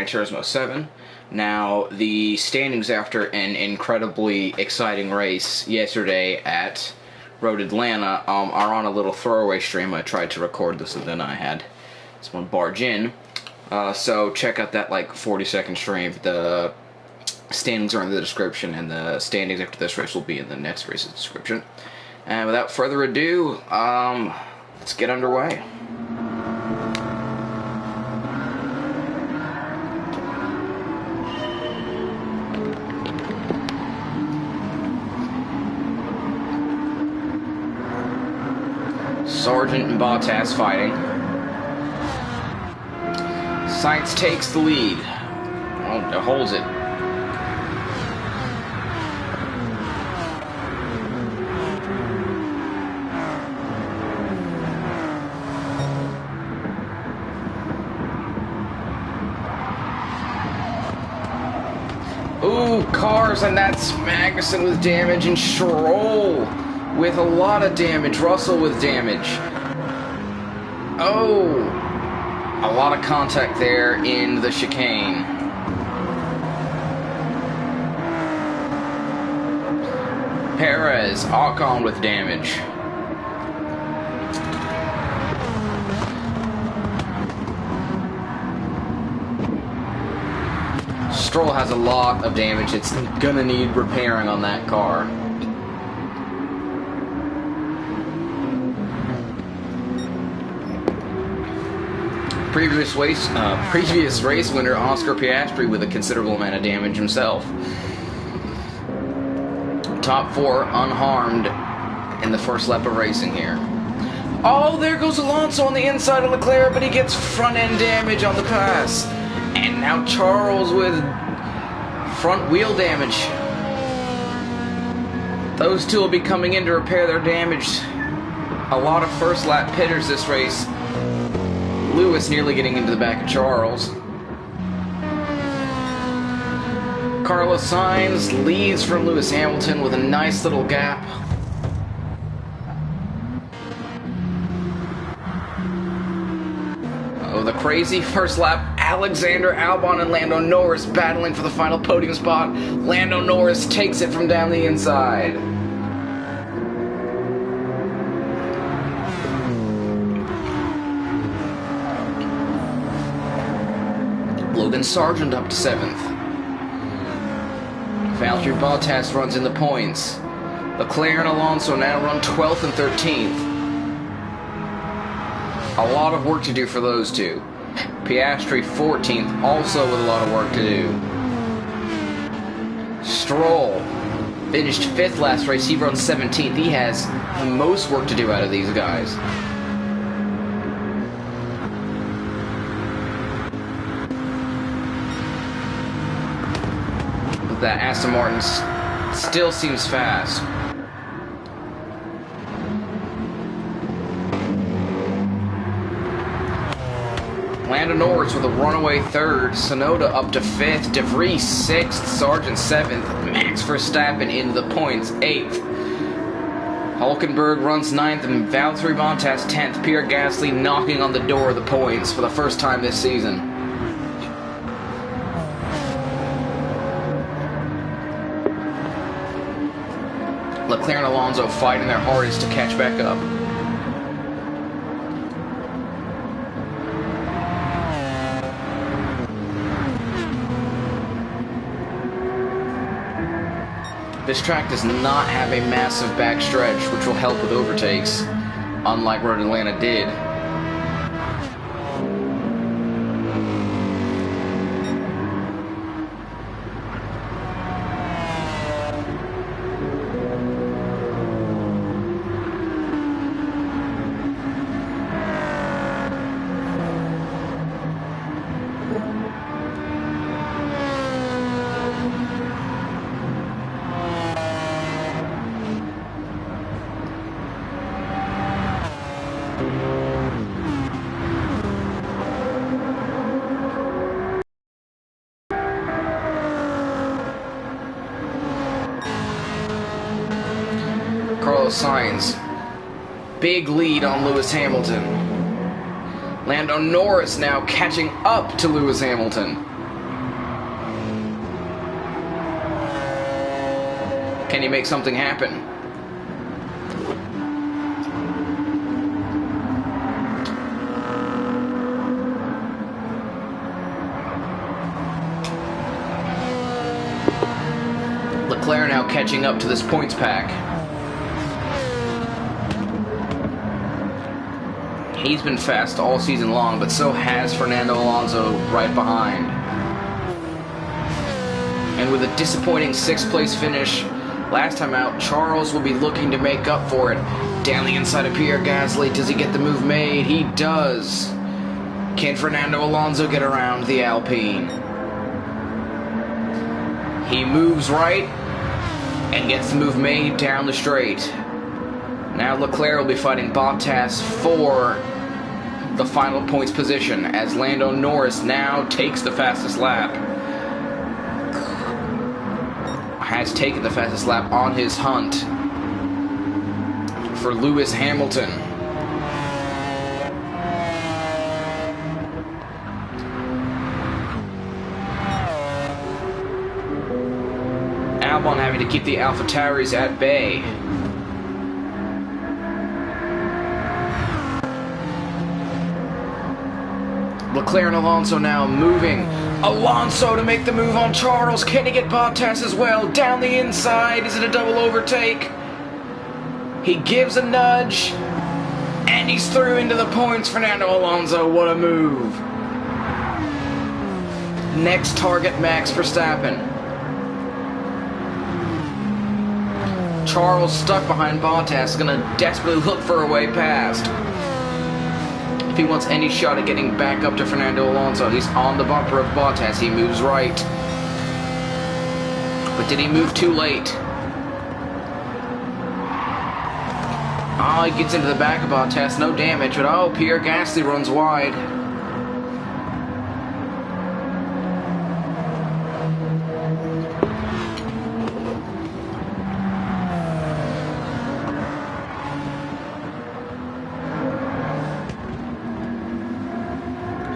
Turismo 7. Now, the standings after an incredibly exciting race yesterday at Road Atlanta are on a little throwaway stream. I tried to record this and then I had someone barge in. So check out that like 40-second stream. The standings are in the description, and the standings after this race will be in the next race's description. And without further ado, let's get underway. Sargent and Bottas fighting. Sainz takes the lead. Oh, holds it. Ooh, cars, and that's Magnussen with damage, and Stroll with a lot of damage. Russell with damage. Oh, a lot of contact there in the chicane. Perez, Ocon with damage. Stroll has a lot of damage. It's gonna need repairing on that car. Previous race winner Oscar Piastri with a considerable amount of damage himself. Top four unharmed in the first lap of racing here. Oh, there goes Alonso on the inside of Leclerc, but he gets front-end damage on the pass. And now Charles with front wheel damage. Those two will be coming in to repair their damage. A lot of first lap pitters this race. Lewis nearly getting into the back of Charles. Carlos Sainz leads from Lewis Hamilton with a nice little gap. Oh, the crazy first lap. Alexander Albon and Lando Norris battling for the final podium spot. Lando Norris takes it from down the inside. Logan Sargent up to 7th. Valtteri Bottas runs in the points. Leclerc and Alonso now run 12th and 13th. A lot of work to do for those two. Piastri 14th, also with a lot of work to do. Stroll finished 5th last race. He runs 17th. He has the most work to do out of these guys. That Aston Martin still seems fast. Lando Norris with a runaway 3rd, Tsunoda up to 5th, De Vries 6th, Sargent 7th, Max Verstappen into the points 8th. Hulkenberg runs 9th, and Valtteri Bottas 10th. Pierre Gasly knocking on the door of the points for the first time this season. Leclerc and Alonso fighting their hardest to catch back up. This track does not have a massive backstretch, which will help with overtakes, unlike Road Atlanta did. Carlos Sainz. Big lead on Lewis Hamilton. Lando Norris now catching up to Lewis Hamilton. Can he make something happen? Leclerc now catching up to this points pack. He's been fast all season long, but so has Fernando Alonso right behind. And with a disappointing 6th place finish last time out, Charles will be looking to make up for it. Down the inside of Pierre Gasly, does he get the move made? He does. Can Fernando Alonso get around the Alpine? He moves right and gets the move made down the straight. Now Leclerc will be fighting Bottas for the final points position as Lando Norris now takes the fastest lap. Has taken the fastest lap on his hunt for Lewis Hamilton. Albon having to keep the AlphaTauris at bay. Leclerc and Alonso now moving. Alonso to make the move on Charles. Can he get Bottas as well? Down the inside. Is it a double overtake? He gives a nudge. And he's through into the points. Fernando Alonso, what a move. Next target, Max Verstappen. Charles stuck behind Bottas, gonna desperately look for a way past. If he wants any shot at getting back up to Fernando Alonso, he's on the bumper of Bottas. He moves right. But did he move too late? Oh, he gets into the back of Bottas, no damage, but oh, Pierre Gasly runs wide.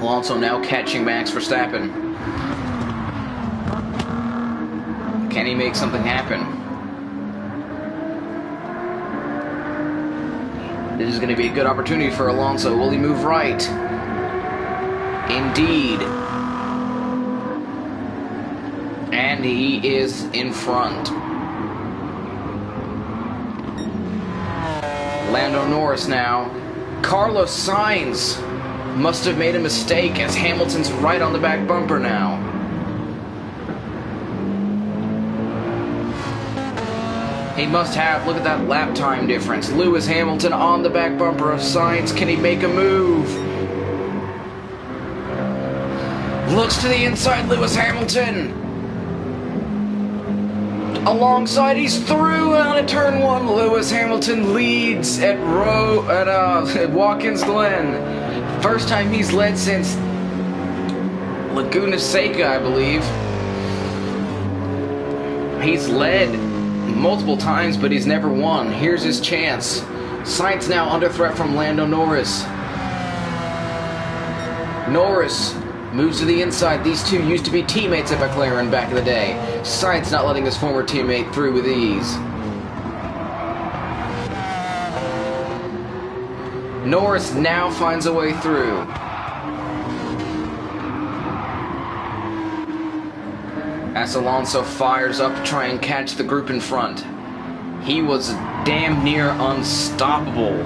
Alonso now catching Max Verstappen. Can he make something happen? This is going to be a good opportunity for Alonso. Will he move right? Indeed. And he is in front. Lando Norris now. Carlos Sainz must have made a mistake as Hamilton's right on the back bumper now. He must have. Look at that lap time difference. Lewis Hamilton on the back bumper of Sainz. Can he make a move? Looks to the inside, Lewis Hamilton. Alongside, he's through on a turn 1. Lewis Hamilton leads at Watkins Glen. First time he's led since Laguna Seca, I believe. He's led multiple times, but he's never won. Here's his chance. Sainz now under threat from Lando Norris. Norris moves to the inside. These two used to be teammates at McLaren back in the day. Sainz not letting his former teammate through with ease. Norris now finds a way through. As Alonso fires up to try and catch the group in front. He was damn near unstoppable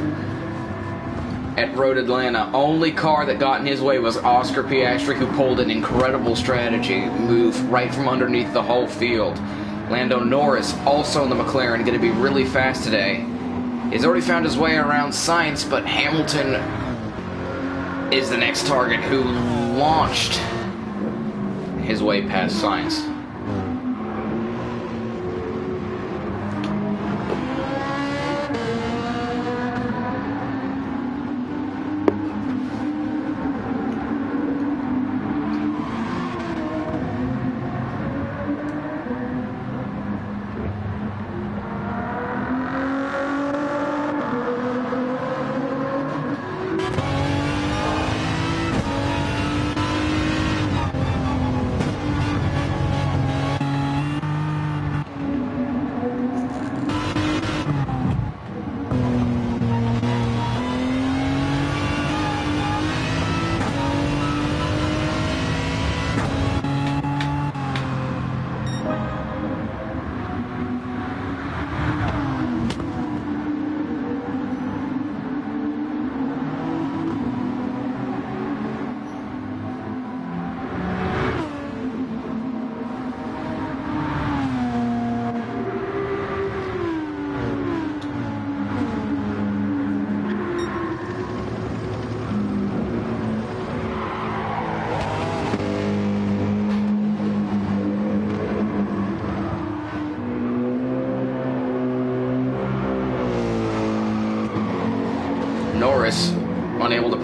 at Road Atlanta. Only car that got in his way was Oscar Piastri, who pulled an incredible strategy move right from underneath the whole field. Lando Norris, also in the McLaren, going to be really fast today. He's already found his way around Sainz, but Hamilton is the next target who launched his way past Sainz.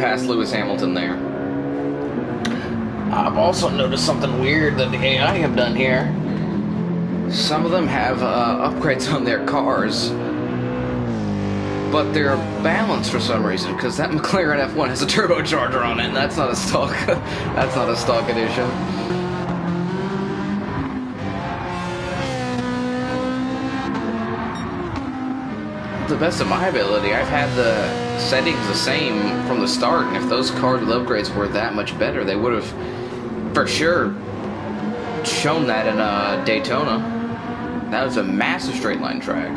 past Lewis Hamilton there. I've also noticed something weird that the AI have done here. Some of them have upgrades on their cars, but they're balanced for some reason, because that McLaren F1 has a turbocharger on it, and that's not a stock. That's not a stock edition. To the best of my ability, I've had the settings the same from the start, and if those cars with upgrades were that much better, they would have for sure shown that in Daytona. That was a massive straight line track.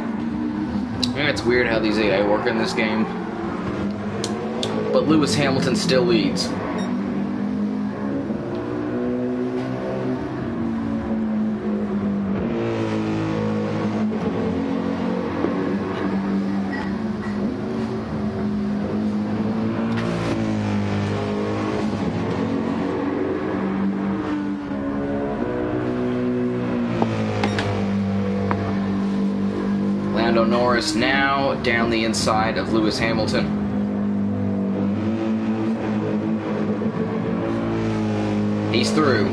Yeah, it's weird how these AI work in this game. But Lewis Hamilton still leads. Norris now down the inside of Lewis Hamilton. He's through.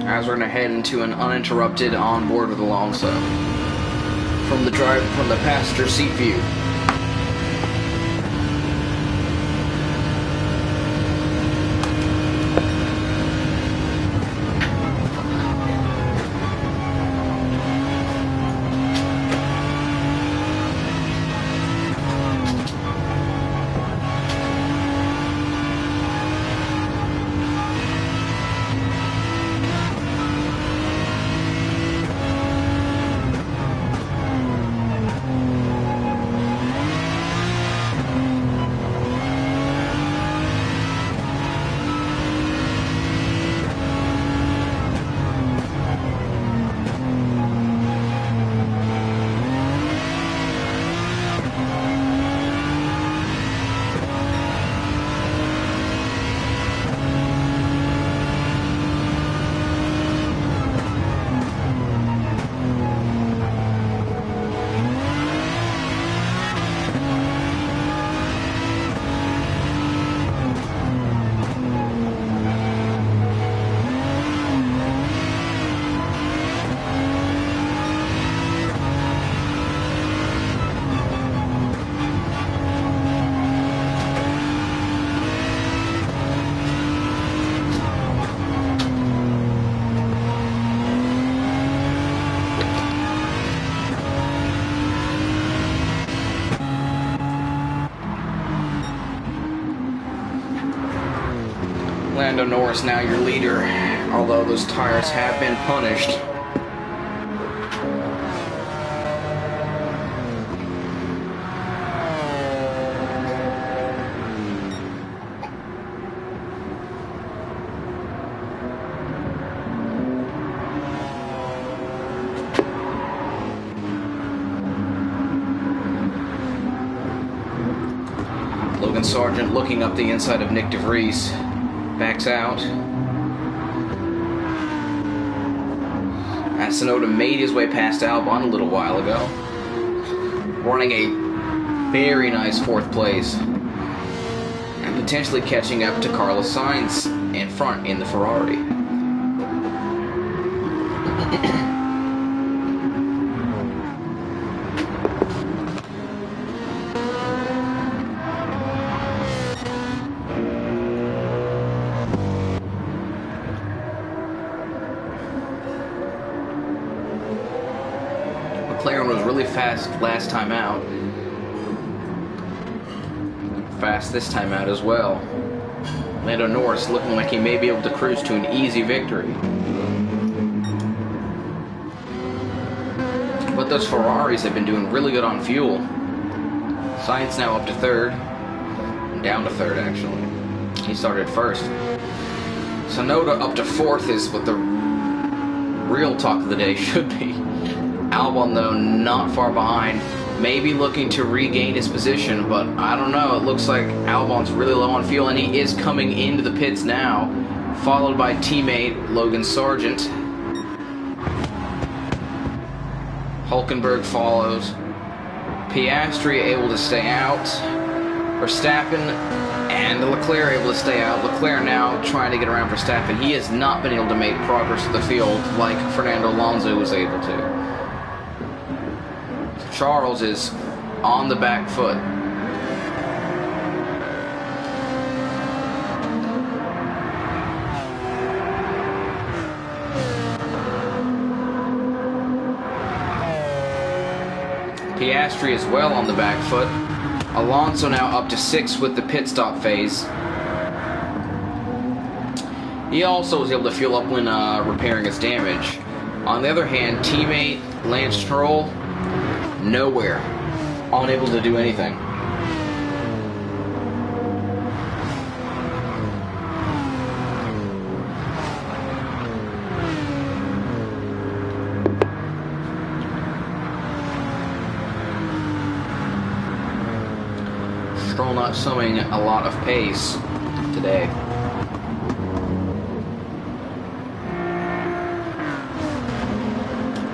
As we're going to head into an uninterrupted onboard with Alonso. From the passenger seat view. Lando Norris now your leader, although those tires have been punished. Logan Sargent looking up the inside of Nick DeVries. Backs out. Tsunoda made his way past Albon a little while ago, running a very nice 4th place, and potentially catching up to Carlos Sainz in front in the Ferrari. McLaren was really fast last time out. Fast this time out as well. Lando Norris looking like he may be able to cruise to an easy victory. But those Ferraris have been doing really good on fuel. Sainz now up to 3rd. Down to 3rd actually. He started 1st. Tsunoda up to 4th is what the real talk of the day should be. Albon, though, not far behind, maybe looking to regain his position, but I don't know. It looks like Albon's really low on fuel, and he is coming into the pits now, followed by teammate Logan Sargent. Hulkenberg follows. Piastri able to stay out. Verstappen and Leclerc able to stay out. Leclerc now trying to get around Verstappen. He has not been able to make progress with the field like Fernando Alonso was able to. Charles is on the back foot. Piastri is well on the back foot. Alonso now up to 6th with the pit stop phase. He also was able to fuel up when repairing his damage. On the other hand, teammate Lance Stroll, nowhere. Unable to do anything. Stroll not showing a lot of pace today.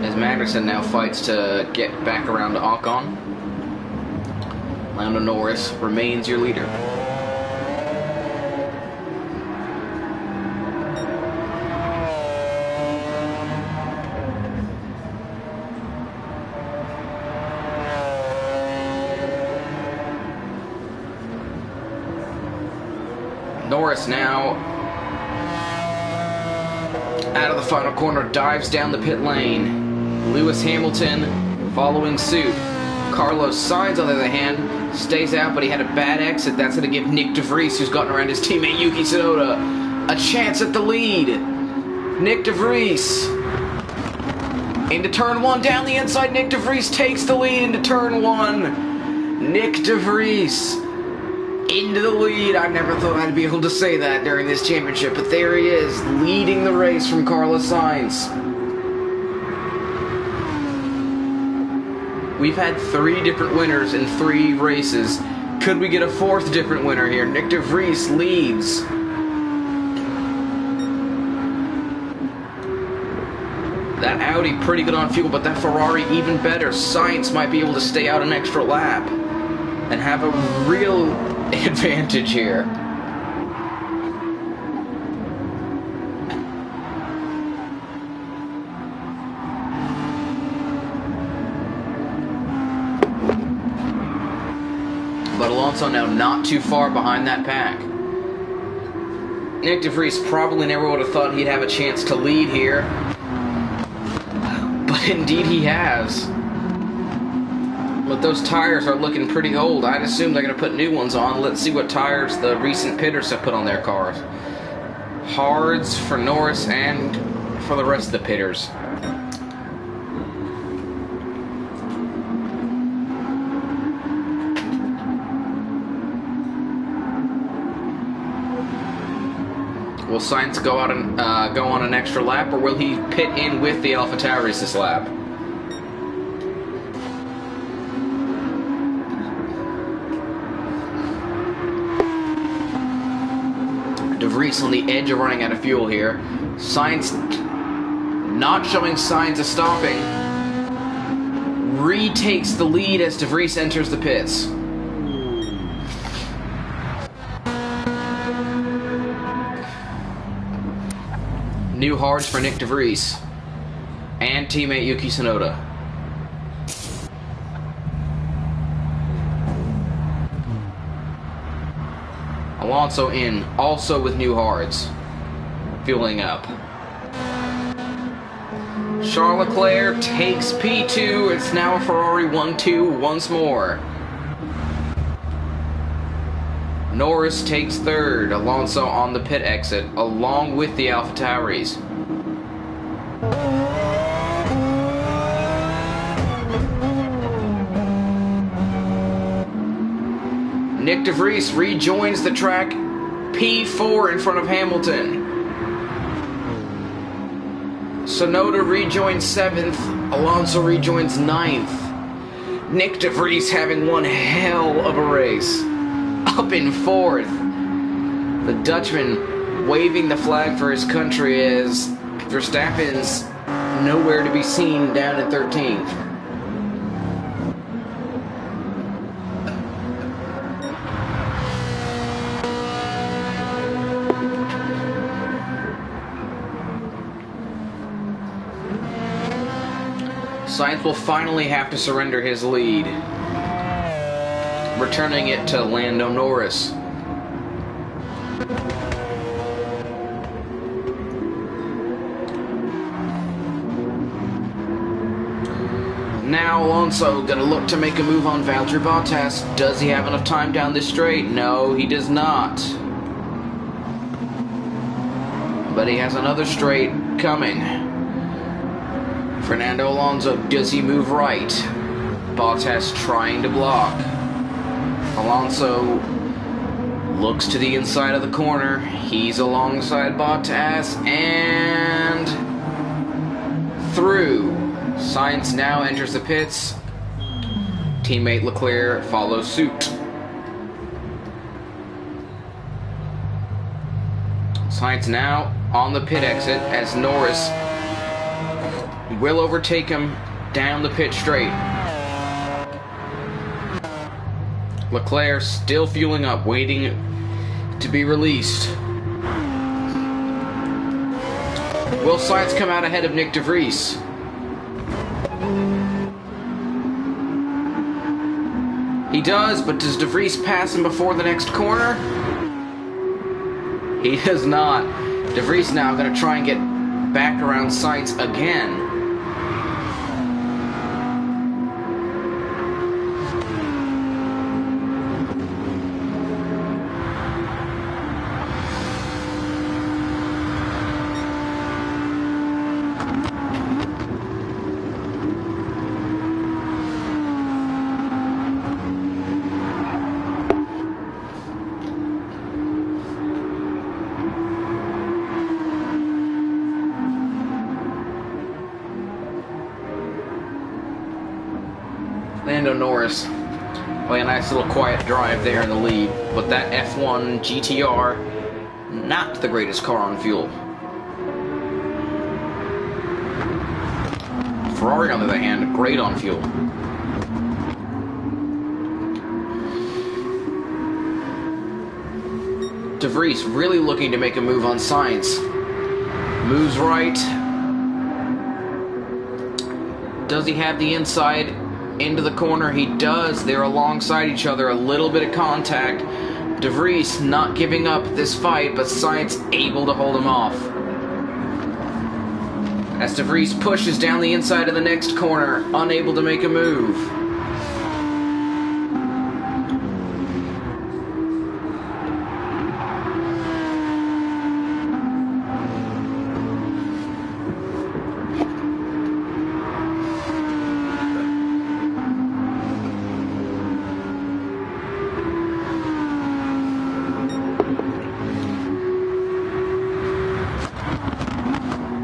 As Magnussen now fights to get back around to Ocon, Lando Norris remains your leader. Norris now out of the final corner, dives down the pit lane. Lewis Hamilton following suit. Carlos Sainz, on the other hand, stays out, but he had a bad exit. That's going to give Nick De Vries, who's gotten around his teammate Yuki Tsunoda, a chance at the lead. Nick De Vries into turn 1, down the inside. Nick De Vries takes the lead into turn 1. Nick De Vries into the lead. I never thought I'd be able to say that during this championship, but there he is, leading the race from Carlos Sainz. We've had 3 different winners in 3 races. Could we get a 4th different winner here? Nick De Vries leads. That Audi pretty good on fuel, but that Ferrari even better. Sainz might be able to stay out an extra lap and have a real advantage here. But Alonso now not too far behind that pack. Nick De Vries probably never would have thought he'd have a chance to lead here, but indeed he has. But those tires are looking pretty old. I'd assume they're going to put new ones on. Let's see what tires the recent pitters have put on their cars. Hards for Norris and for the rest of the pitters. Will Sainz go out and go on an extra lap, or will he pit in with the AlphaTauris this lap? De Vries on the edge of running out of fuel here. Sainz not showing signs of stopping. Retakes the lead as De Vries enters the pits. New hards for Nick De Vries and teammate Yuki Tsunoda. Alonso in, also with new hards, fueling up. Charles Leclerc takes P2. It's now a Ferrari 1-2 once more. Norris takes 3rd. Alonso on the pit exit, along with the AlphaTauris. Nick De Vries rejoins the track, P4 in front of Hamilton. Tsunoda rejoins 7th. Alonso rejoins 9th. Nick DeVries having one hell of a race. Up in 4th. The Dutchman waving the flag for his country as Verstappen's nowhere to be seen down in 13th. Sainz will finally have to surrender his lead, returning it to Lando Norris. Now Alonso gonna look to make a move on Valtteri Bottas. Does he have enough time down this straight? No, he does not. But he has another straight coming. Fernando Alonso, does he move right? Bottas trying to block. Alonso looks to the inside of the corner. He's alongside Bottas and through. Sainz now enters the pits. Teammate Leclerc follows suit. Sainz now on the pit exit as Norris will overtake him down the pit straight. Leclerc still fueling up, waiting to be released. Will Sainz come out ahead of Nick DeVries? He does, but does DeVries pass him before the next corner? He does not. DeVries now going to try and get back around Sainz again. Lando Norris play a nice little quiet drive there in the lead, but that F1 GTR, not the greatest car on fuel. Ferrari, on the other hand, great on fuel. DeVries really looking to make a move on Sainz. Moves right. Does he have the inside into the corner? He does. They're alongside each other. A little bit of contact. DeVries not giving up this fight, but Sainz able to hold him off. As DeVries pushes down the inside of the next corner, unable to make a move.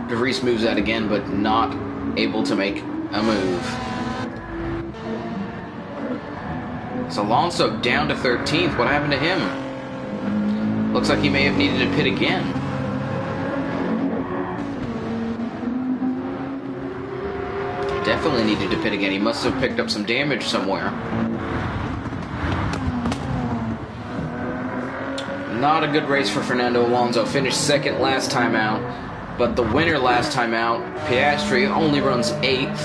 DeVries moves that again, but not able to make a move. So Alonso down to 13th. What happened to him? Looks like he may have needed to pit again. Definitely needed to pit again. He must have picked up some damage somewhere. Not a good race for Fernando Alonso. Finished second last time out. But the winner last time out, Piastri, only runs 8th.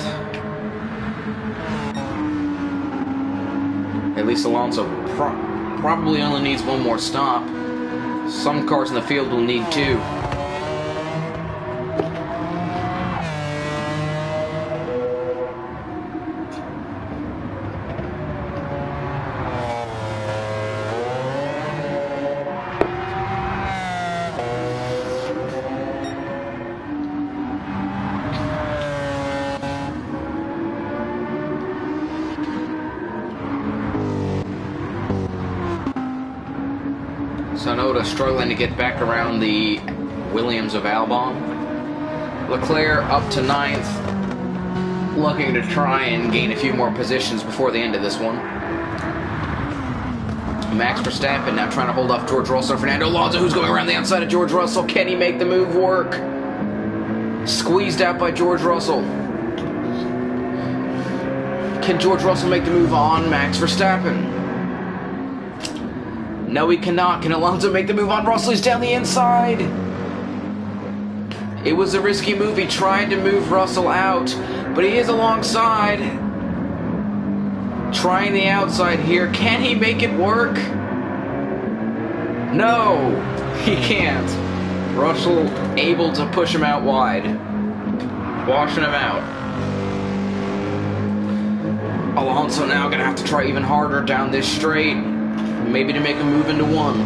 At least Alonso probably only needs one more stop. Some cars in the field will need 2. Sonoda struggling to get back around the Williams of Albon. Leclerc up to 9th. looking to try and gain a few more positions before the end of this one. Max Verstappen now trying to hold off George Russell. Fernando Alonso, who's going around the outside of George Russell. Can he make the move work? Squeezed out by George Russell. Can George Russell make the move on Max Verstappen? No, he cannot. Can Alonso make the move on Russell? He's down the inside. It was a risky move. He tried to move Russell out, but he is alongside. Trying the outside here. Can he make it work? No, he can't. Russell able to push him out wide. Washing him out. Alonso now going to have to try even harder down this straight. Maybe to make a move into one.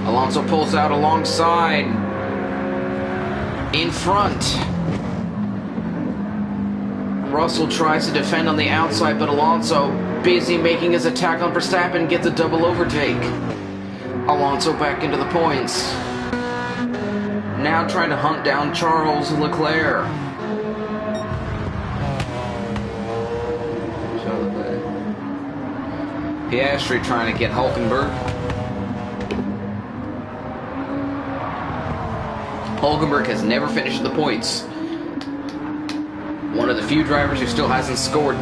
Alonso pulls out alongside. In front. Russell tries to defend on the outside, but Alonso busy making his attack on Verstappen, gets a double overtake. Alonso back into the points. Now trying to hunt down Charles Leclerc. Piastri trying to get Hulkenberg. Hulkenberg has never finished the points. One of the few drivers who still hasn't scored.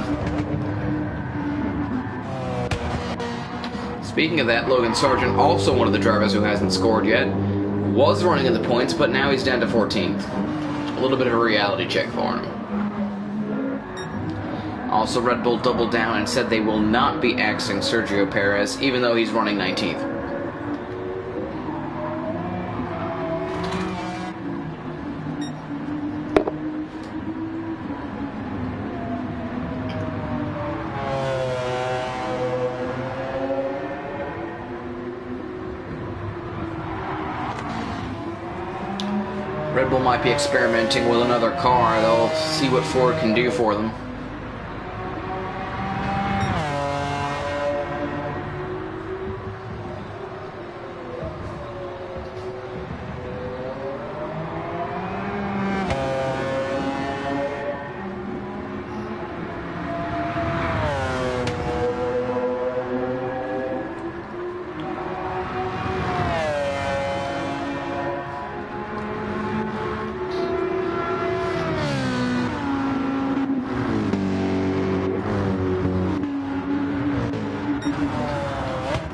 Speaking of that, Logan Sargent, also one of the drivers who hasn't scored yet, was running in the points, but now he's down to 14th. A little bit of a reality check for him. Also, Red Bull doubled down and said they will not be axing Sergio Perez, even though he's running 19th. Red Bull might be experimenting with another car. They'll see what Ford can do for them.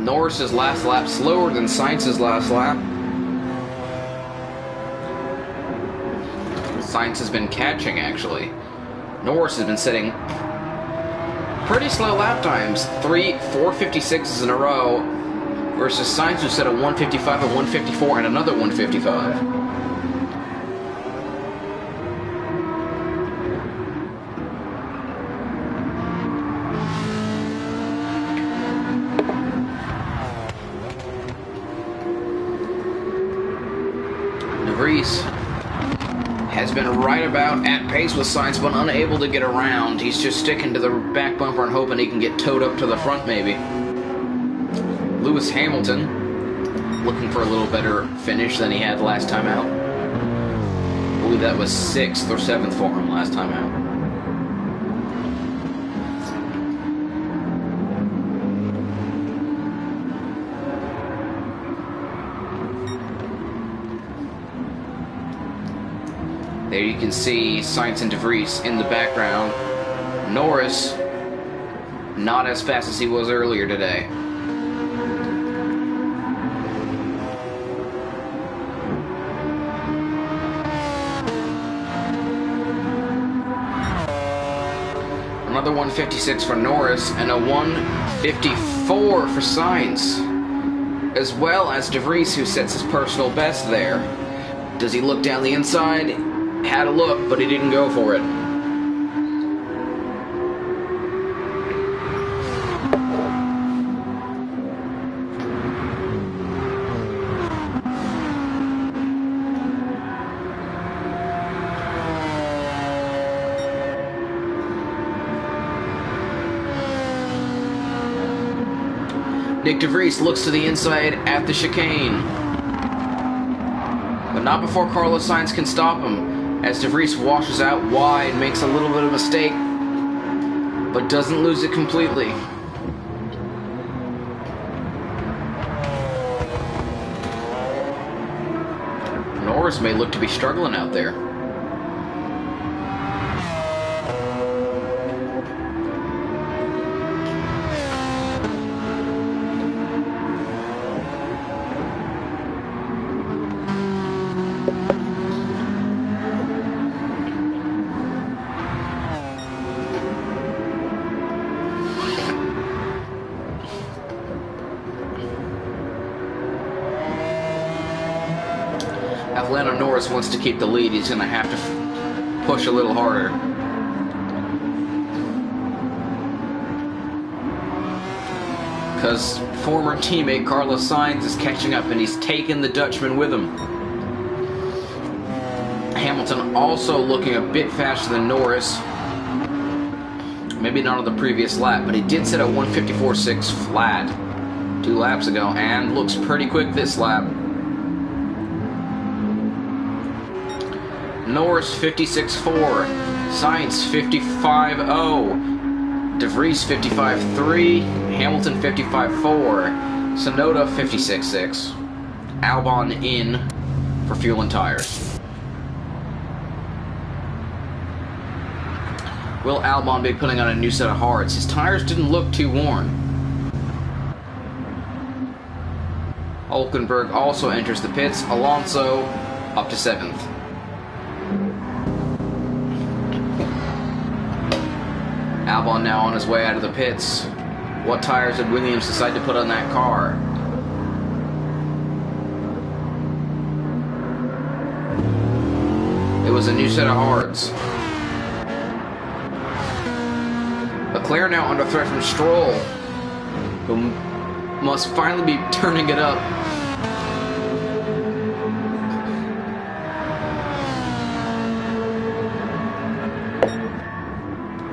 Norris's last lap slower than Sainz's last lap. Sainz has been catching, actually. Norris has been setting pretty slow lap times. 4:56s in a row versus Sainz, who set a 1:55, a 1:54, and another 1:55. Has been right about at pace with Sainz, but unable to get around. He's just sticking to the back bumper and hoping he can get towed up to the front, maybe. Lewis Hamilton looking for a little better finish than he had last time out. I believe that was 6th or 7th for him last time out. There you can see Sainz and De Vries in the background. Norris, not as fast as he was earlier today. Another 1:56 for Norris and a 1:54 for Sainz, as well as De Vries, who sets his personal best there. Does he look down the inside? Had a look, but he didn't go for it. Nick De Vries looks to the inside at the chicane. But not before Carlos Sainz can stop him, as De Vries washes out wide, makes a little bit of a mistake, but doesn't lose it completely. Norris may look to be struggling out there. If Lando Norris wants to keep the lead, he's going to have to push a little harder. Because former teammate Carlos Sainz is catching up and he's taken the Dutchman with him. Hamilton also looking a bit faster than Norris. Maybe not on the previous lap, but he did set a 1:54.6 flat 2 laps ago and looks pretty quick this lap. Norris 56.4, Sainz 55.0, De Vries 55.3, Hamilton 55.4, Tsunoda 56.6, Albon in for fuel and tires. Will Albon be putting on a new set of hards? His tires didn't look too worn. Hulkenberg also enters the pits, Alonso up to 7th. Albon now on his way out of the pits. What tires did Williams decide to put on that car? It was a new set of hards. Leclerc now under threat from Stroll, who must finally be turning it up.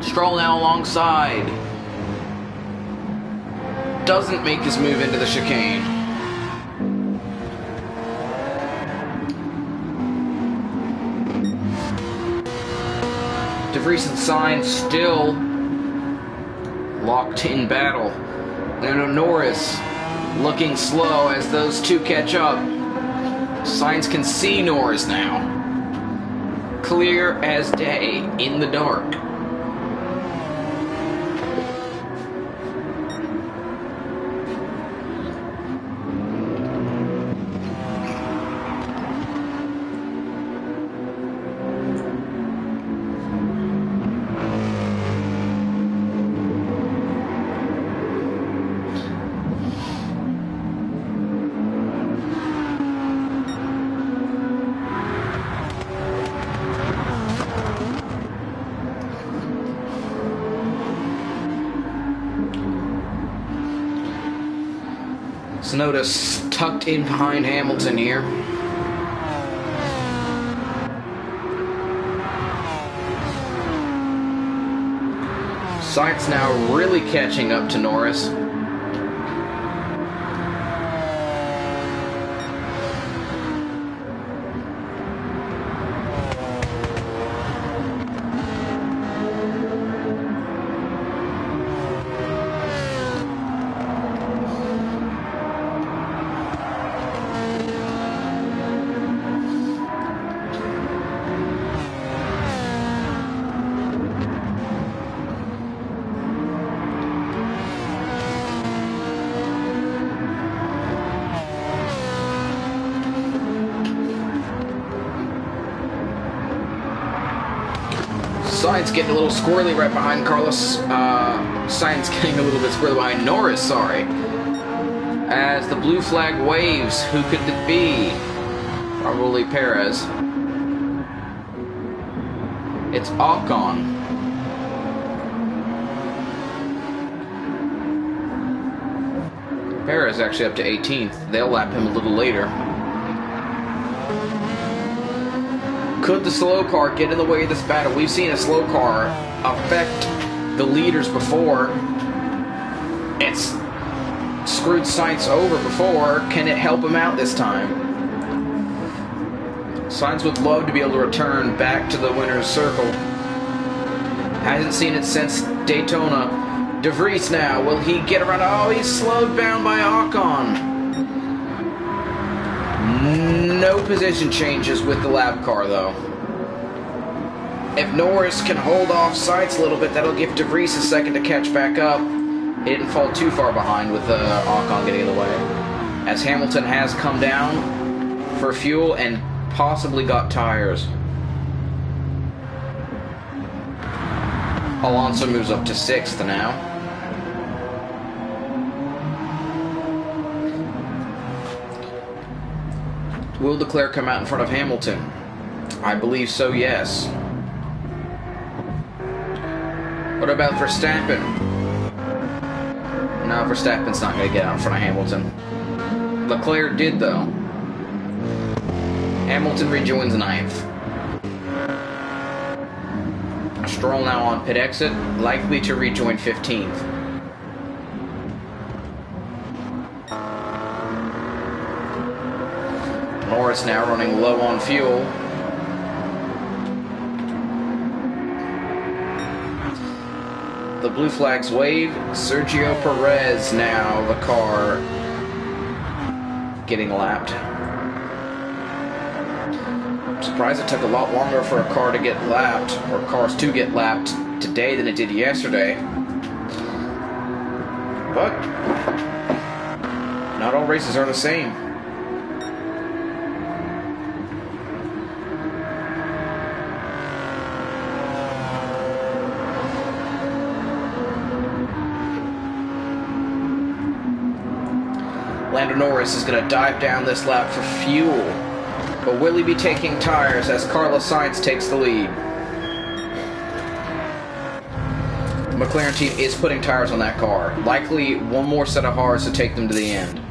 Stroll now alongside. Doesn't make his move into the chicane. De Vries and Sainz still locked in battle. Lando Norris looking slow as those two catch up. Sainz can see Norris now. Clear as day in the dark. Tsunoda's tucked in behind Hamilton here. Sainz now really catching up to Norris. Sainz getting a little squirrely right behind Carlos. Sainz getting a little bit squirrely behind Norris, sorry. As the blue flag waves, who could it be? Probably Perez. It's Ocon. Perez actually up to 18th. They'll lap him a little later. Could the slow car get in the way of this battle? We've seen a slow car affect the leaders before. It's screwed Sainz over before. Can it help him out this time? Sainz would love to be able to return back to the winner's circle. Hasn't seen it since Daytona. De Vries now, will he get around? Oh, he's slowed down by Ocon. No position changes with the lap car, though. If Norris can hold off Sainz a little bit, that'll give De Vries a second to catch back up. He didn't fall too far behind with Ocon getting in the way. As Hamilton has come down for fuel and possibly got tires. Alonso moves up to 6th now. Will Leclerc come out in front of Hamilton? I believe so, yes. What about Verstappen? No, Verstappen's not going to get out in front of Hamilton. Leclerc did, though. Hamilton rejoins 9th. Stroll now on pit exit, likely to rejoin 15th. Norris now running low on fuel. The blue flags wave. Sergio Perez now, the car getting lapped. I'm surprised it took a lot longer for a car to get lapped, or cars to get lapped today than it did yesterday. But not all races are the same. Lando Norris is going to dive down this lap for fuel. But will he be taking tires as Carlos Sainz takes the lead? The McLaren team is putting tires on that car. Likely one more set of hards to take them to the end.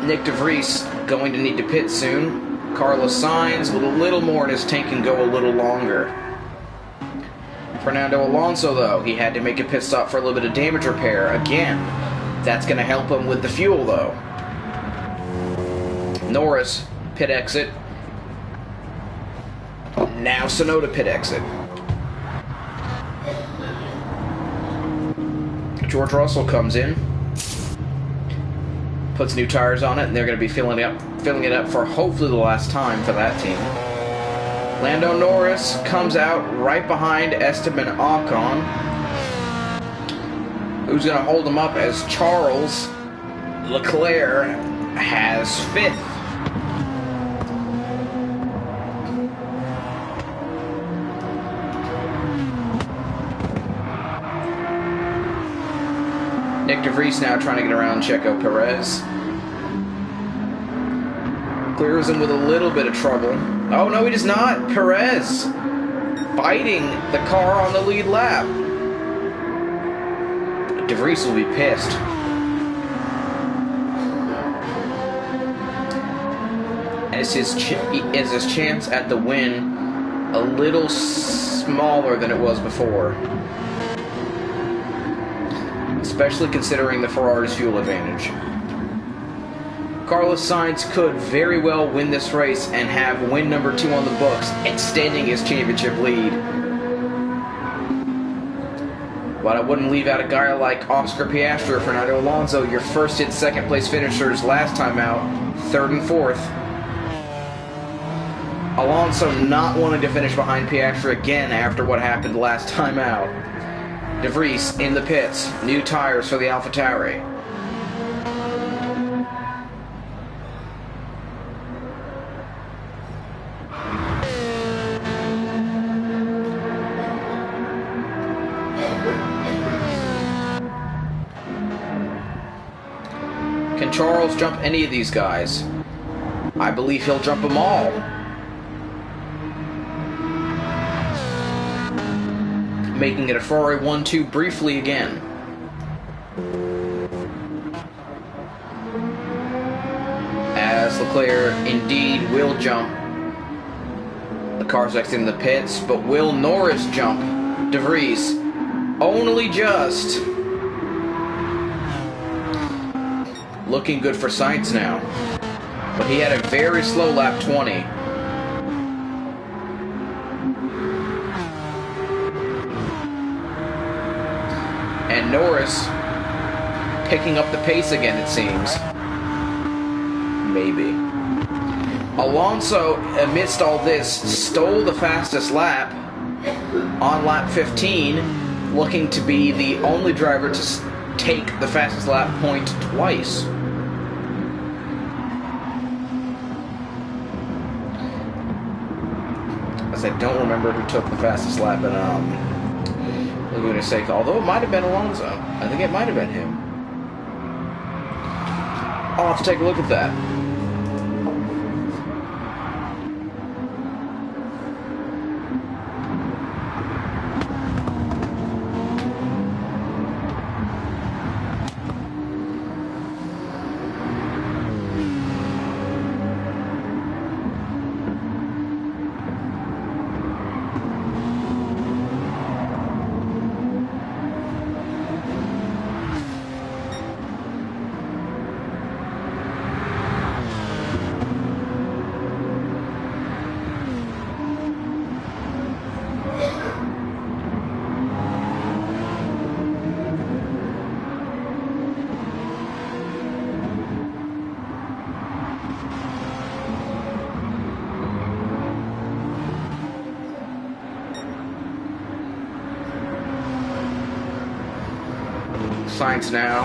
Nick De Vries going to need to pit soon. Carlos Sainz with a little more in his tank can go a little longer. Fernando Alonso, though, he had to make a pit stop for a little bit of damage repair. Again, that's going to help him with the fuel, though. Norris, pit exit. Now Tsunoda, pit exit. George Russell comes in. Puts new tires on it, and they're going to be filling it up for hopefully the last time for that team. Lando Norris comes out right behind Esteban Ocon, who's going to hold him up as Charles Leclerc has 5th. Nick De Vries now trying to get around Checo Perez. Clears him with a little bit of trouble. Oh, no, he does not. Perez fighting the car on the lead lap. De Vries will be pissed. As his chance at the win a little smaller than it was before. Especially considering the Ferrari's fuel advantage. Carlos Sainz could very well win this race and have win number 2 on the books, extending his championship lead. But I wouldn't leave out a guy like Oscar Piastri or Fernando Alonso, your first and second place finishers last time out, 3rd and 4th. Alonso not wanting to finish behind Piastri again after what happened last time out. De Vries in the pits, new tires for the AlphaTauri. Can Charles jump any of these guys? I believe he'll jump them all. Making it a Ferrari 1-2 briefly again. As Leclerc indeed will jump. The car's exiting the pits, but will Norris jump? De Vries, only just. looking good for Sainz now. But he had a very slow lap 20. And Norris picking up the pace again, it seems. Maybe. Alonso, amidst all this, stole the fastest lap on lap 15, looking to be the only driver to take the fastest lap point twice. As I don't remember who took the fastest lap in Laguna Seca, although it might have been Alonso. I think it might have been him. I'll have to take a look at that. Sainz now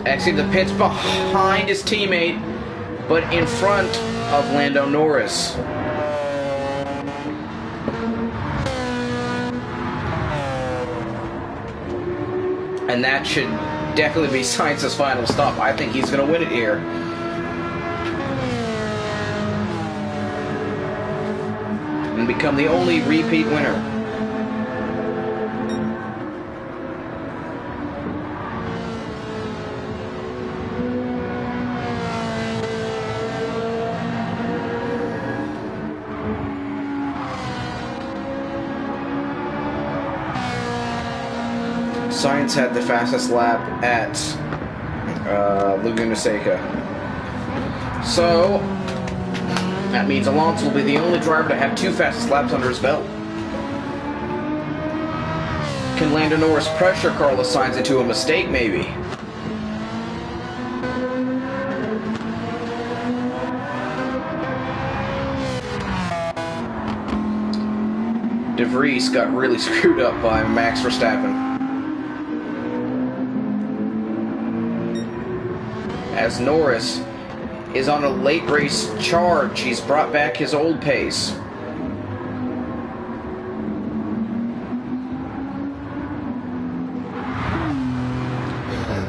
exiting the pits behind his teammate, but in front of Lando Norris. And that should definitely be Sainz's final stop. I think he's going to win it here. And become the only repeat winner. Sainz had the fastest lap at Laguna Seca. So, that means Alonso will be the only driver to have two fastest laps under his belt. Can Lando Norris pressure Carlos Sainz into a mistake, maybe? De Vries got really screwed up by Max Verstappen. As Norris is on a late race charge, he's brought back his old pace.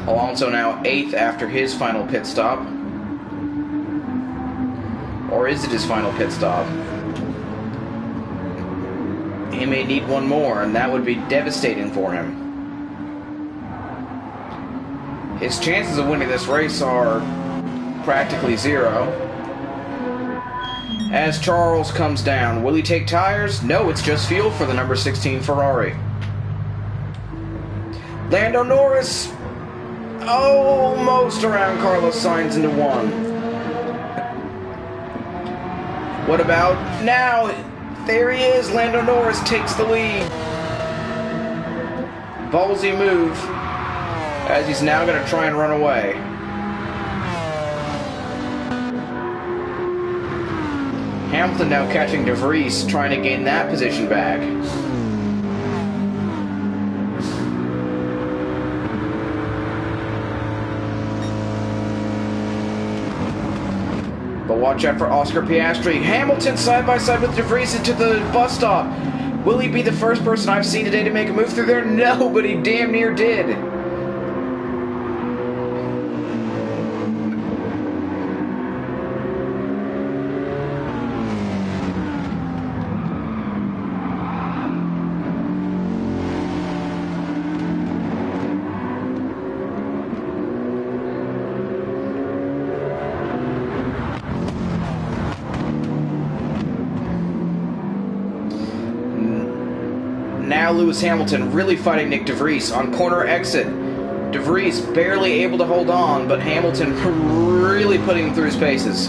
Alonso now 8th after his final pit stop. Or is it his final pit stop? He may need one more, and that would be devastating for him. His chances of winning this race are practically zero. As Charles comes down, will he take tires? No, it's just fuel for the number 16 Ferrari. Lando Norris almost around Carlos Sainz into one. What about now? There he is. Lando Norris takes the lead. Ballsy move, as he's now going to try and run away. Hamilton now catching De Vries, trying to gain that position back. But watch out for Oscar Piastri. Hamilton side by side with De Vries into the bus stop. Will he be the first person I've seen today to make a move through there? No, but he damn near did. Now Lewis Hamilton really fighting Nick De Vries on corner exit. De Vries barely able to hold on, but Hamilton really putting him through his paces.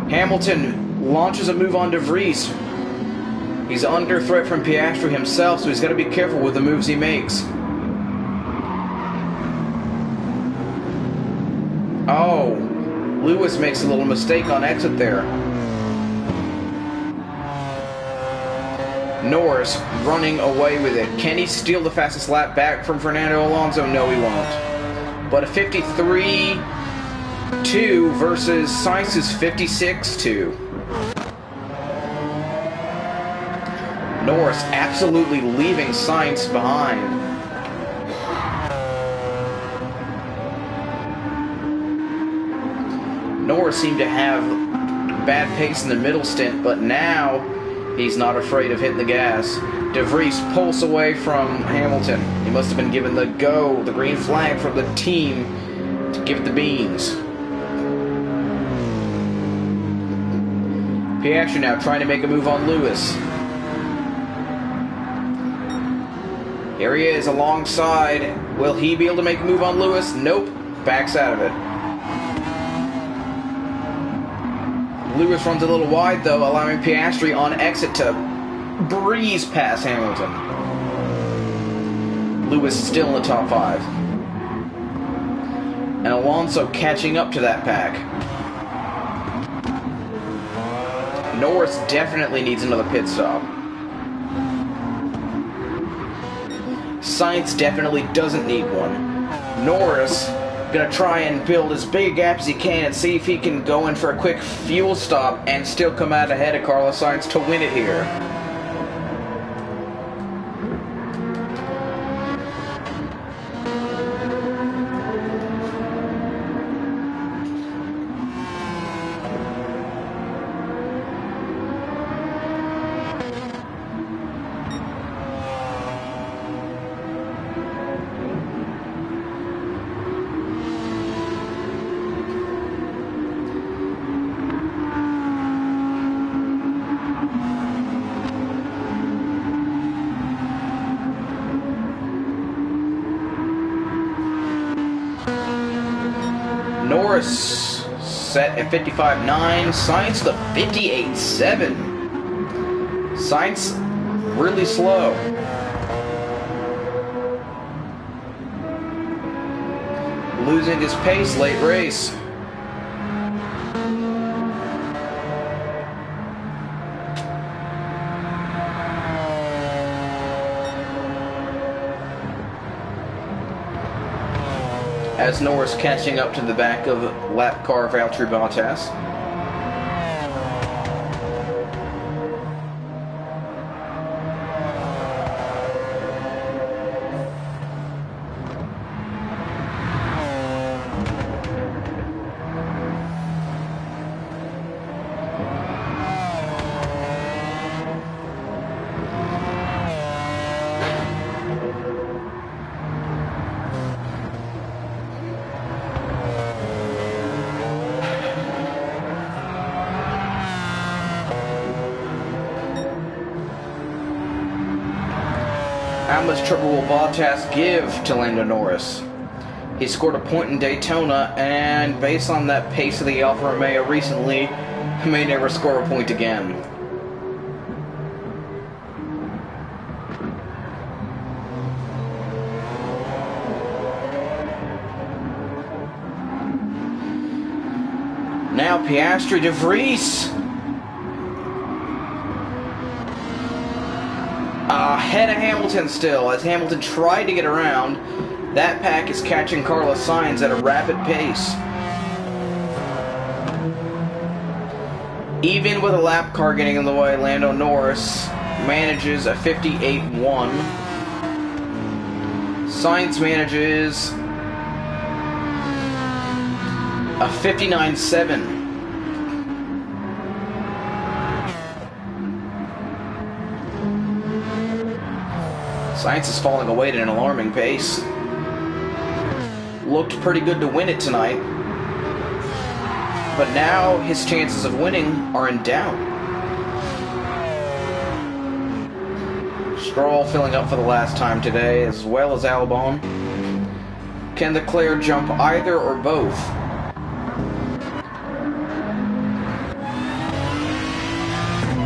Hamilton launches a move on De Vries. He's under threat from Piastri himself, so he's got to be careful with the moves he makes. Oh, Lewis makes a little mistake on exit there. Norris running away with it. Can he steal the fastest lap back from Fernando Alonso? No, he won't. But a 53-2 versus Sainz's 56-2. Norris absolutely leaving Sainz behind. Norris seemed to have bad pace in the middle stint, but now he's not afraid of hitting the gas. De Vries pulls away from Hamilton. He must have been given the go, the green flag from the team to give it the beans. Piastri now trying to make a move on Lewis. Here he is alongside. Will he be able to make a move on Lewis? Nope. Backs out of it. Lewis runs a little wide, though, allowing Piastri on exit to breeze past Hamilton. Lewis still in the top 5. And Alonso catching up to that pack. Norris definitely needs another pit stop. Sainz definitely doesn't need one. Norris gonna try and build as big a gap as he can and see if he can go in for a quick fuel stop and still come out ahead of Carlos Sainz to win it here. Norris set at 55.9, Sainz the 58.7. Sainz really slow. Losing his pace late race. As Norris catching up to the back of lap car Valtteri Bottas. How much trouble will Bottas give to Lando Norris? He scored a point in Daytona, and based on that pace of the Alfa Romeo recently, he may never score a point again. Now Piastri, De Vries. Ahead of Hamilton still, as Hamilton tried to get around. That pack is catching Carlos Sainz at a rapid pace. Even with a lap car getting in the way, Lando Norris manages a 58.1. Sainz manages a 59.7. Sainz is falling away at an alarming pace. Looked pretty good to win it tonight. But now his chances of winning are in doubt. Stroll filling up for the last time today, as well as Albon. Can Leclerc jump either or both?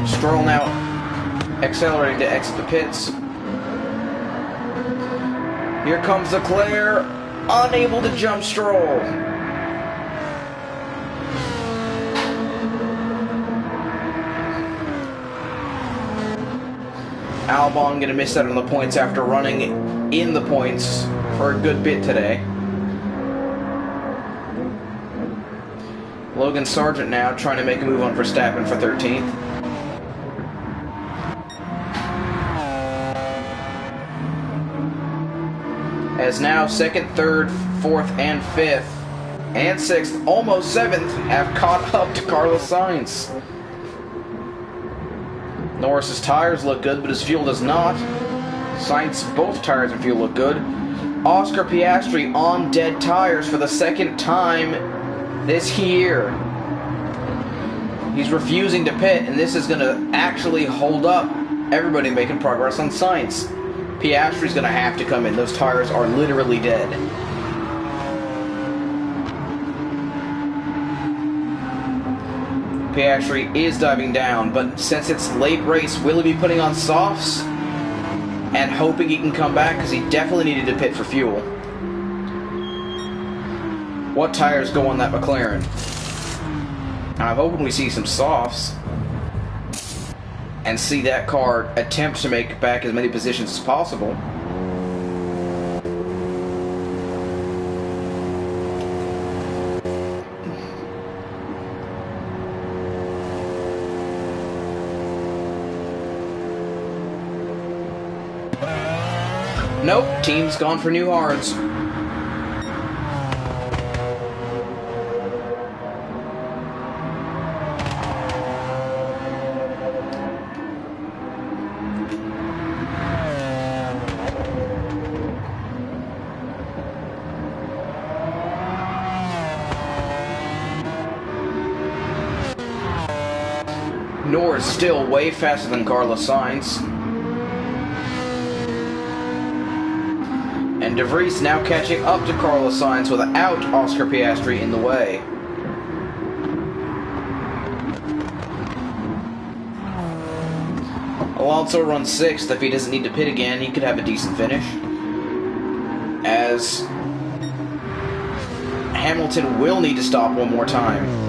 Stroll now accelerating to exit the pits. Here comes Leclerc, unable to jump Stroll. Albon going to miss out on the points after running in the points for a good bit today. Logan Sargent now trying to make a move on Verstappen for 13th. As now 2nd, 3rd, 4th, and 5th, and 6th, almost 7th, have caught up to Carlos Sainz. Norris's tires look good, but his fuel does not. Sainz, both tires and fuel look good. Oscar Piastri on dead tires for the 2nd time this year. He's refusing to pit, and this is going to actually hold up everybody making progress on Sainz. Piastri's going to have to come in. Those tires are literally dead. Piastri is diving down, but since it's late race, will he be putting on softs and hoping he can come back, because he definitely needed to pit for fuel? What tires go on that McLaren? I'm hoping we see some softs and see that car attempt to make back as many positions as possible. Nope, team's gone for new hards. Norris still way faster than Carlos Sainz. And De Vries now catching up to Carlos Sainz without Oscar Piastri in the way. Alonso runs 6th. If he doesn't need to pit again, he could have a decent finish. As Hamilton will need to stop one more time,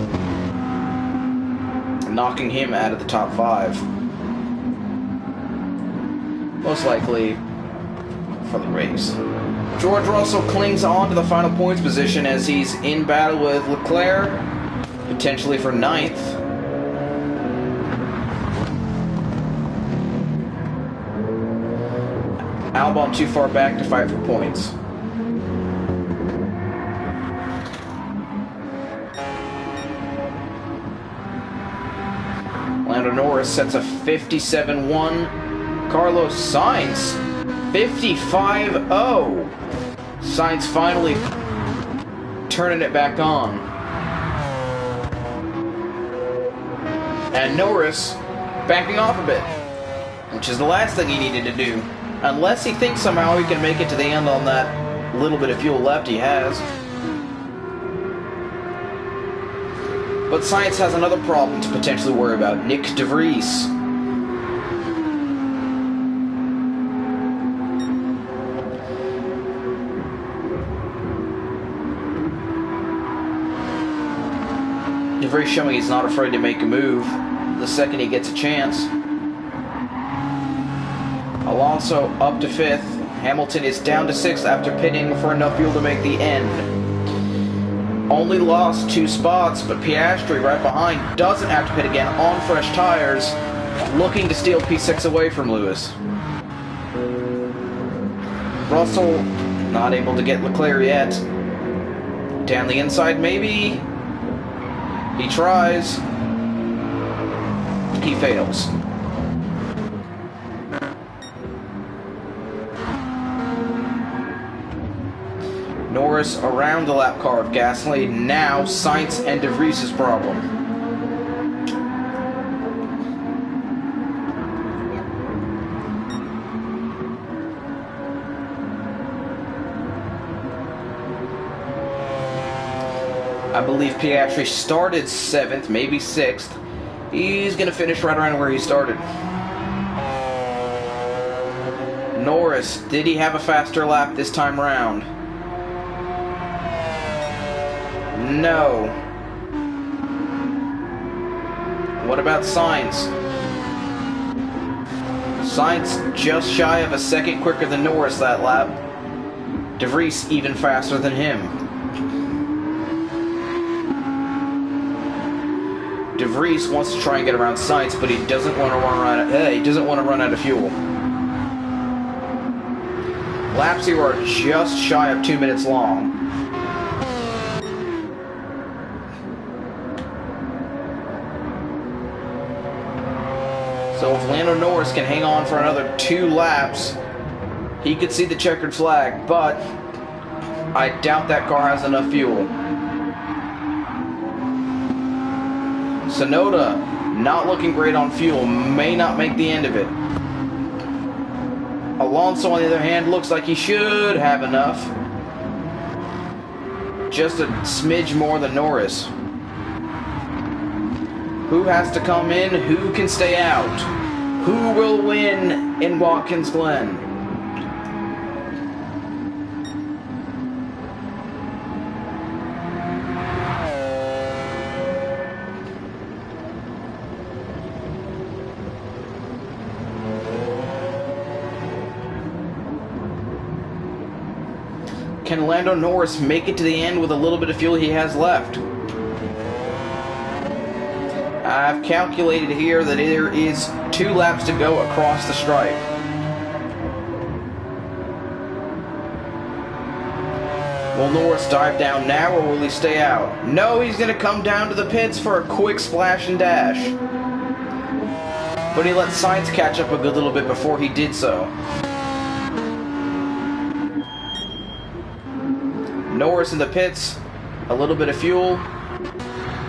knocking him out of the top 5. Most likely for the race. George Russell clings on to the final points position as he's in battle with Leclerc, potentially for 9th. Albon too far back to fight for points. Lando Norris sets a 57-1. Carlos Sainz 55-0. Sainz finally turning it back on. And Norris backing off a bit, which is the last thing he needed to do. Unless he thinks somehow he can make it to the end on that little bit of fuel left he has. But Sainz has another problem to potentially worry about. Nick De Vries. De Vries showing he's not afraid to make a move the second he gets a chance. Alonso up to 5th. Hamilton is down to 6th after pitting for enough fuel to make the end. Only lost 2 spots, but Piastri right behind doesn't have to pit again on fresh tires, looking to steal P6 away from Lewis. Russell not able to get Leclerc yet. Down the inside maybe. He tries. He fails. Norris around the lap car of Gasly. Now Sainz and De Vries' problem. I believe Piastri started 7th, maybe 6th. He's going to finish right around where he started. Norris, did he have a faster lap this time round? No. What about Sainz? Sainz just shy of a second quicker than Norris that lap. De Vries even faster than him. De Vries wants to try and get around Sainz, but he doesn't want to run out of fuel. Laps here are just shy of 2 minutes long. So if Lando Norris can hang on for another 2 laps, he could see the checkered flag, but I doubt that car has enough fuel. Tsunoda, not looking great on fuel, may not make the end of it. Alonso, on the other hand, looks like he should have enough. Just a smidge more than Norris. Who has to come in? Who can stay out? Who will win in Watkins Glen? Can Lando Norris make it to the end with a little bit of fuel he has left? I've calculated here that there is 2 laps to go across the stripe. Will Norris dive down now, or will he stay out? No, he's going to come down to the pits for a quick splash and dash. But he let Sainz catch up a good little bit before he did so. Norris in the pits, a little bit of fuel,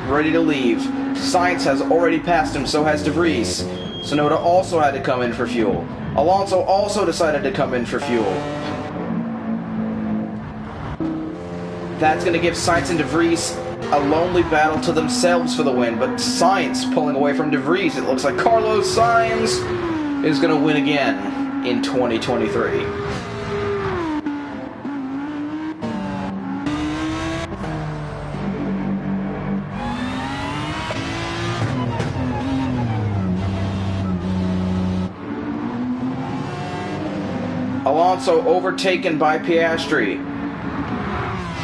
ready to leave. Sainz has already passed him, so has De Vries. Tsunoda also had to come in for fuel. Alonso also decided to come in for fuel. That's going to give Sainz and De Vries a lonely battle to themselves for the win, but Sainz pulling away from De Vries. It looks like Carlos Sainz is going to win again in 2023. Alonso overtaken by Piastri,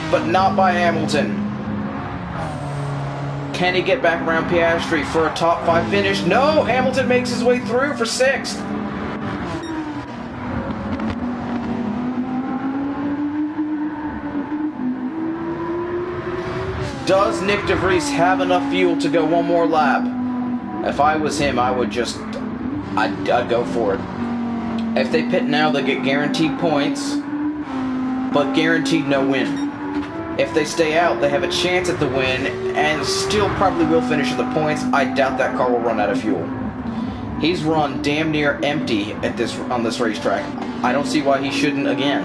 but not by Hamilton. Can he get back around Piastri for a top 5 finish? No! Hamilton makes his way through for 6th. Does Nick De Vries have enough fuel to go one more lap? If I was him, I'd go for it. If they pit now, they get guaranteed points, but guaranteed no win. If they stay out, they have a chance at the win, and still probably will finish with the points. I doubt that car will run out of fuel. He's run damn near empty on this racetrack. I don't see why he shouldn't again.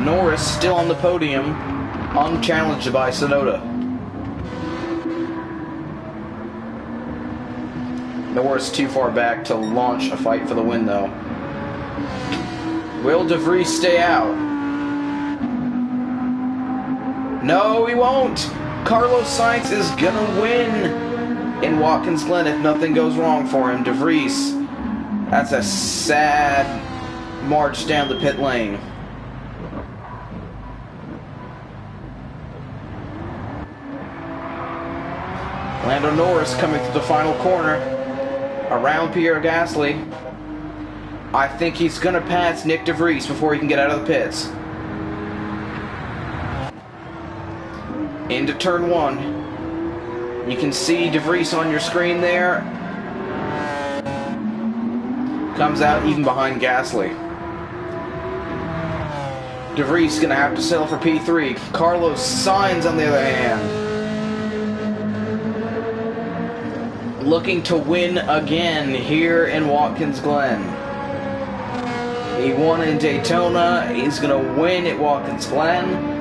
Norris still on the podium, unchallenged by Tsunoda. Norris too far back to launch a fight for the win, though. Will De Vries stay out? No, he won't. Carlos Sainz is gonna win in Watkins Glen if nothing goes wrong for him. De Vries, that's a sad march down the pit lane. Lando Norris coming through the final corner around Pierre Gasly. I think he's going to pass Nick De Vries before he can get out of the pits. Into turn 1. You can see De Vries on your screen there. Comes out even behind Gasly. De Vries going to have to settle for P3. Carlos Sainz, on the other hand, looking to win again here in Watkins Glen. He won in Daytona. He's going to win at Watkins Glen.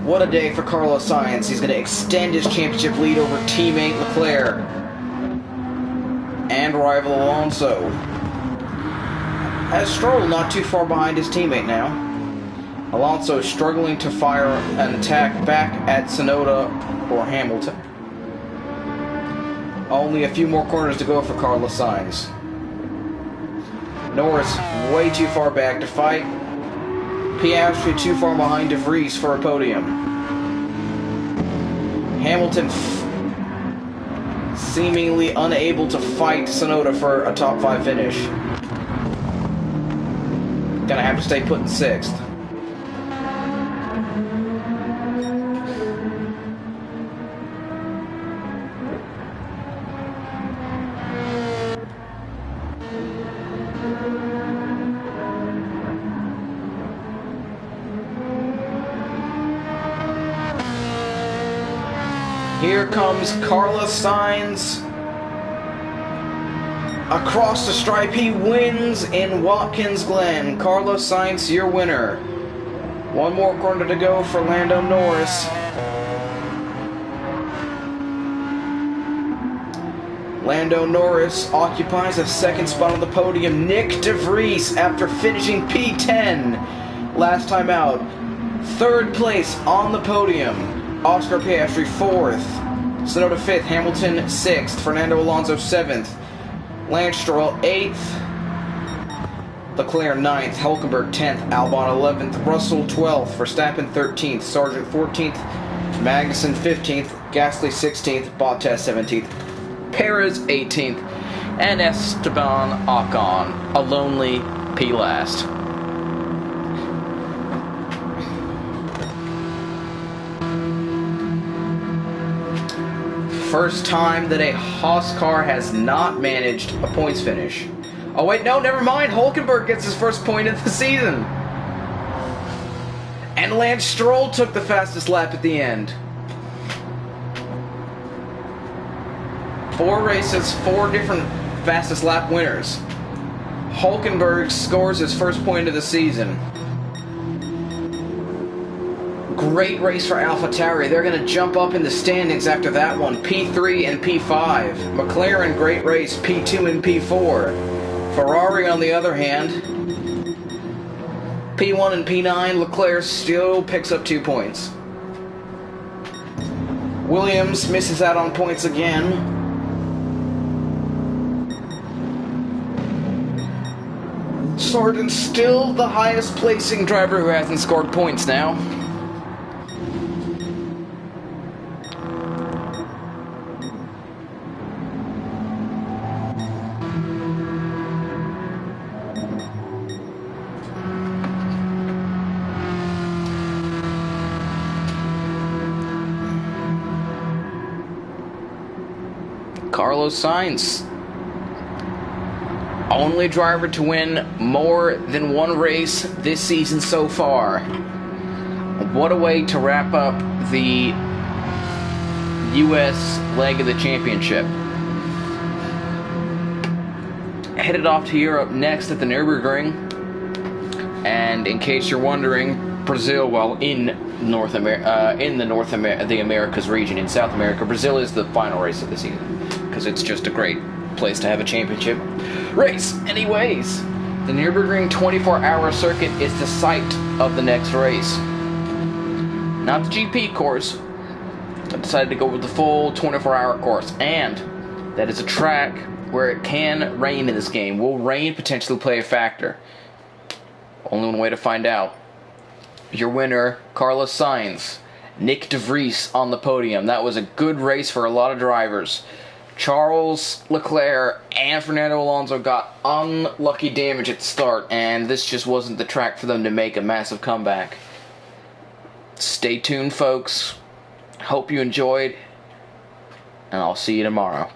What a day for Carlos Sainz. He's going to extend his championship lead over teammate Leclerc and rival Alonso. Has Stroll not too far behind his teammate now. Alonso struggling to fire an attack back at Tsunoda or Hamilton. Only a few more corners to go for Carlos Sainz. Norris way too far back to fight. Piastri too far behind De Vries for a podium. Hamilton seemingly unable to fight Tsunoda for a top 5 finish. Gonna have to stay put in 6th. Here comes Carlos Sainz. Across the stripe, he wins in Watkins Glen. Carlos Sainz, your winner. One more corner to go for Lando Norris. Lando Norris occupies a 2nd spot on the podium. Nick De Vries, after finishing P10 last time out. 3rd place on the podium. Oscar Piastri 4th. Tsunoda 5th. Hamilton 6th. Fernando Alonso 7th. Lance Stroll 8th, Leclerc 9th, Hülkenberg 10th, Albon 11th, Russell 12th, Verstappen 13th, Sargent 14th, Magnussen 15th, Gasly 16th, Bottas 17th, Perez 18th, and Esteban Ocon, a lonely P last. First time that a Haas car has not managed a points finish. Oh wait, no, never mind. Hülkenberg gets his first point of the season. And Lance Stroll took the fastest lap at the end. 4 races, 4 different fastest lap winners. Hülkenberg scores his first point of the season. Great race for AlphaTauri. They're going to jump up in the standings after that one. P3 and P5. McLaren, great race. P2 and P4. Ferrari, on the other hand, P1 and P9. Leclerc still picks up 2 points. Williams misses out on points again. Sargent still the highest placing driver who hasn't scored points now. Carlos Sainz, only driver to win more than 1 race this season so far. What a way to wrap up the U.S. leg of the championship. Headed off to Europe next at the Nürburgring. And in case you're wondering, Brazil, well, in the Americas region, in South America, Brazil is the final race of the season. Because it's just a great place to have a championship race. Anyways, the Nürburgring 24-hour circuit is the site of the next race. Not the GP course. I decided to go with the full 24-hour course. And that is a track where it can rain in this game. Will rain potentially play a factor? Only one way to find out. Your winner, Carlos Sainz. Nick De Vries on the podium. That was a good race for a lot of drivers. Charles Leclerc and Fernando Alonso got unlucky damage at the start, and this just wasn't the track for them to make a massive comeback. Stay tuned, folks. Hope you enjoyed, and I'll see you tomorrow.